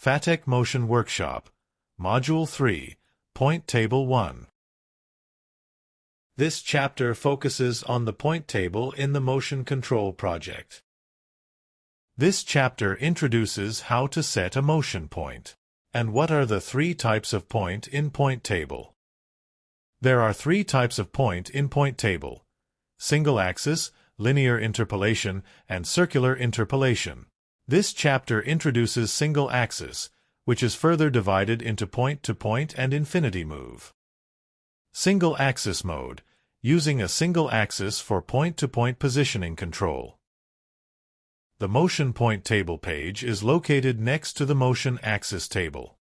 FATEC Motion Workshop, Module 3, Point Table 1. This chapter focuses on the point table in the motion control project. This chapter introduces how to set a motion point, and what are the three types of point in point table. There are three types of point in point table: single axis, linear interpolation, and circular interpolation. This chapter introduces single axis, which is further divided into point-to-point and infinity move. Single axis mode, using a single axis for point-to-point positioning control. The motion point table page is located next to the motion axis table.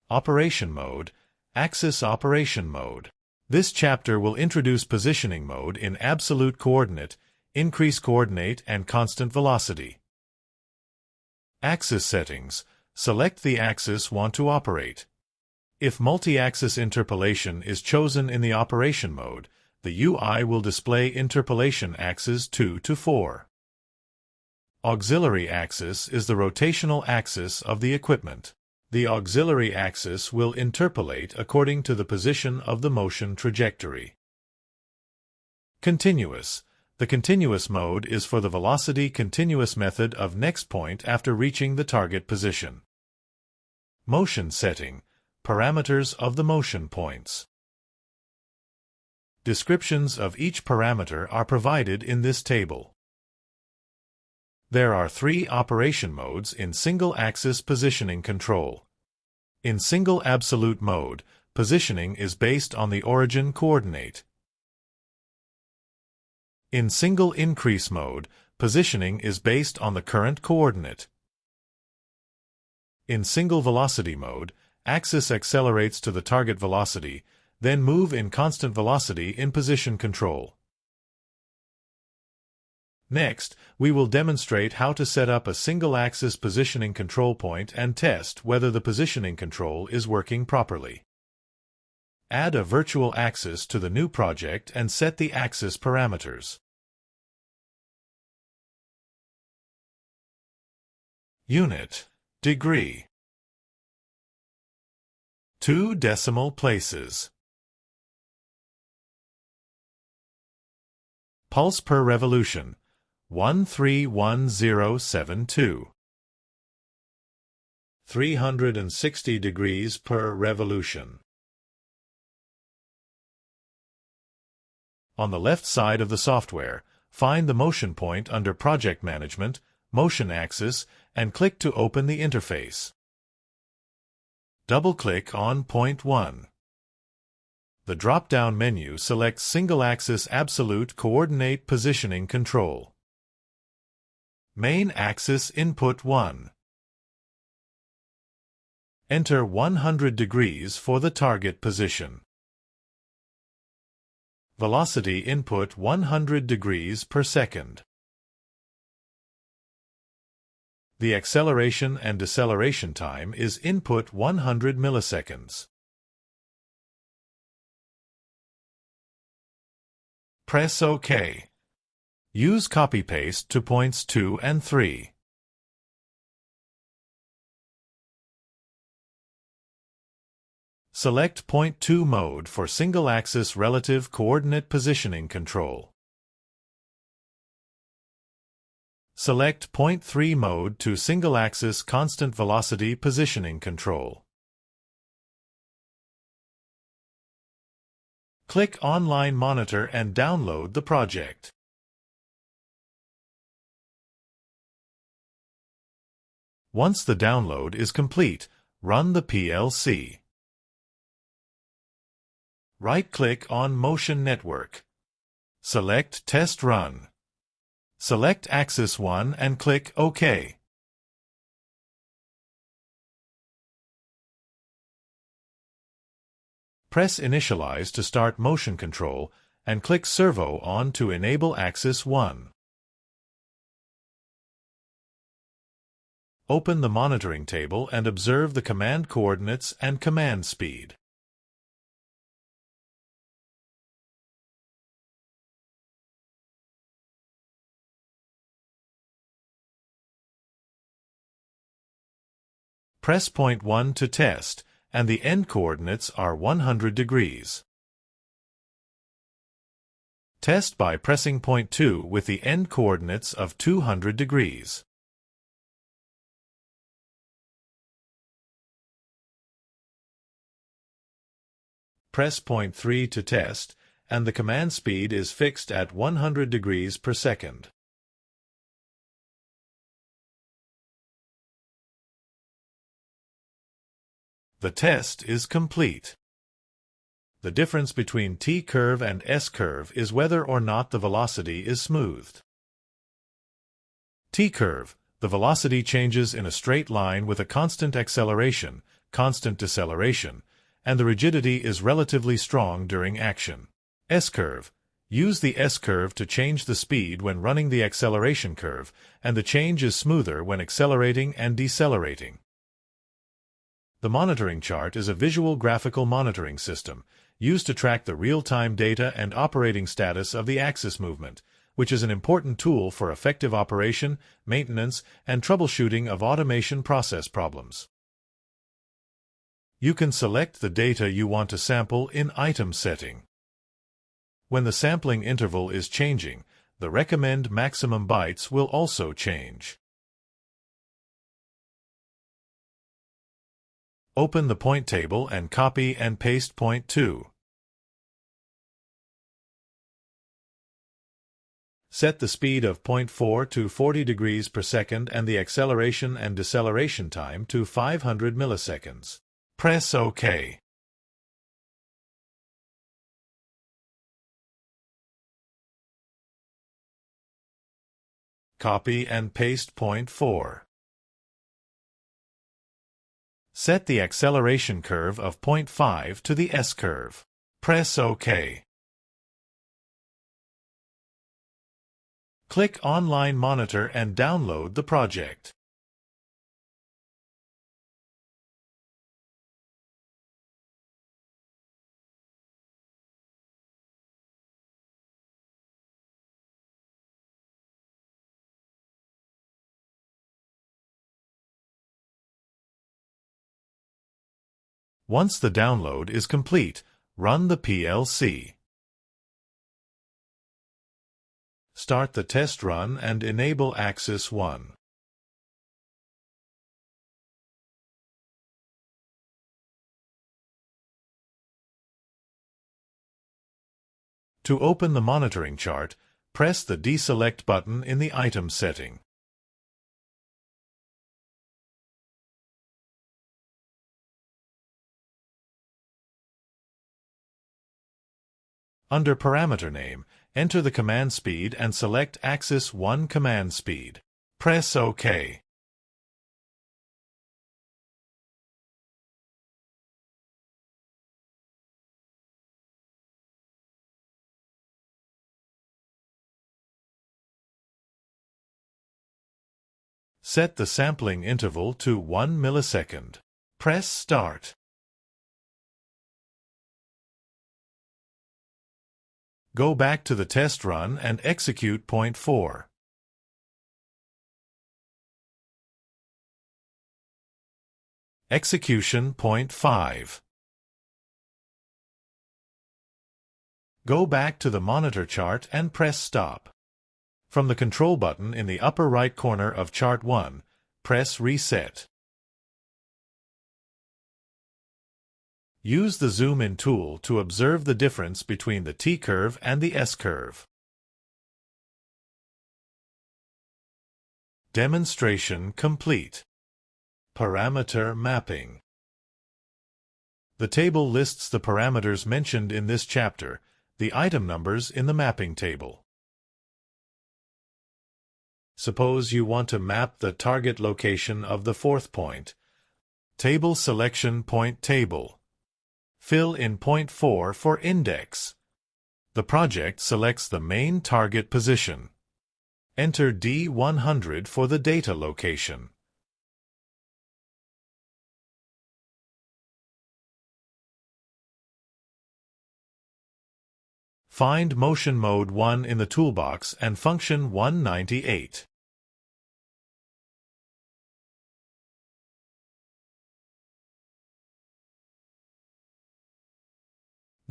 Operation mode, axis operation mode. This chapter will introduce positioning mode in absolute coordinate, increase coordinate, and constant velocity. Axis settings. Select the axis want to operate. If multi-axis interpolation is chosen in the operation mode, the UI will display interpolation axes 2 to 4. Auxiliary axis is the rotational axis of the equipment. The auxiliary axis will interpolate according to the position of the motion trajectory. Continuous. The continuous mode is for the velocity continuous method of next point after reaching the target position. Motion setting. Parameters of the motion points. Descriptions of each parameter are provided in this table. There are three operation modes in single-axis positioning control. In single absolute mode, positioning is based on the origin coordinate. In single increase mode, positioning is based on the current coordinate. In single velocity mode, axis accelerates to the target velocity, then move in constant velocity in position control. Next, we will demonstrate how to set up a single-axis positioning control point and test whether the positioning control is working properly. Add a virtual axis to the new project and set the axis parameters. Unit, degree. 2 decimal places. Pulse per revolution, 131072. 360 degrees per revolution. On the left side of the software, find the motion point under Project Management, Motion Axis, and click to open the interface. Double-click on Point 1. The drop-down menu selects Single-Axis Absolute Coordinate Positioning Control. Main Axis Input 1. Enter 100 degrees for the target position. Velocity input 100 degrees per second. The acceleration and deceleration time is input 100 milliseconds. Press OK. Use copy-paste to points 2 and 3. Select Point 2 mode for single-axis relative coordinate positioning control. Select Point 3 mode to single-axis constant velocity positioning control. Click Online Monitor and download the project. Once the download is complete, run the PLC. Right-click on Motion Network. Select Test Run. Select Axis 1 and click OK. Press Initialize to start motion control and click Servo on to enable Axis 1. Open the monitoring table and observe the command coordinates and command speed. Press point 1 to test, and the end coordinates are 100 degrees. Test by pressing point 2 with the end coordinates of 200 degrees. Press point 3 to test, and the command speed is fixed at 100 degrees per second. The test is complete. The difference between T-curve and S-curve is whether or not the velocity is smoothed. T-curve, the velocity changes in a straight line with a constant acceleration, constant deceleration, and the rigidity is relatively strong during action. S-curve, use the S-curve to change the speed when running the acceleration curve, and the change is smoother when accelerating and decelerating. The monitoring chart is a visual graphical monitoring system used to track the real-time data and operating status of the axis movement, which is an important tool for effective operation, maintenance, and troubleshooting of automation process problems. You can select the data you want to sample in Item setting. When the sampling interval is changing, the recommend maximum bytes will also change. Open the point table and copy and paste point 2. Set the speed of point 4 to 40 degrees per second and the acceleration and deceleration time to 500 milliseconds. Press OK. Copy and paste point 4. Set the acceleration curve of point 5 to the S-curve. Press OK. Click Online Monitor and download the project. Once the download is complete, run the PLC. Start the test run and enable Axis 1. To open the monitoring chart, press the Deselect button in the Item setting. Under Parameter Name, enter the command speed and select Axis 1 command speed. Press OK. Set the sampling interval to 1 millisecond. Press Start. Go back to the test run and execute point 4. Execution point 5. Go back to the monitor chart and press Stop. From the control button in the upper right corner of Chart 1, press Reset. Use the Zoom In tool to observe the difference between the T-curve and the S-curve. Demonstration complete. Parameter mapping. The table lists the parameters mentioned in this chapter, the item numbers in the mapping table. Suppose you want to map the target location of the fourth point. Table selection point table. Fill in point 4 for index. The project selects the main target position. Enter D100 for the data location. Find Motion Mode 1 in the toolbox and function 198.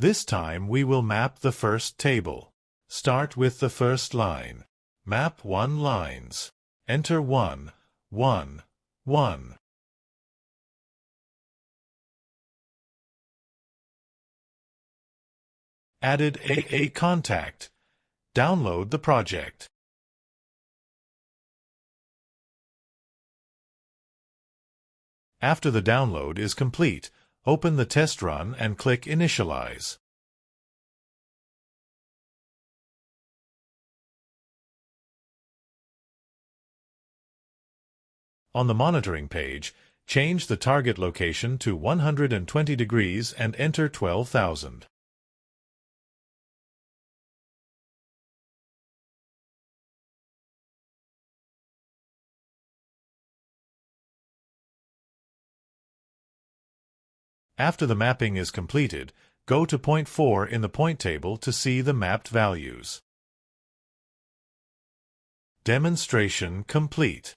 This time we will map the first table. Start with the first line. Map 1 lines. Enter 1, 1, 1. Added a contact. Download the project. After the download is complete, open the test run and click Initialize. On the monitoring page, change the target location to 120 degrees and enter 12,000. After the mapping is completed, go to point 4 in the point table to see the mapped values. Demonstration complete.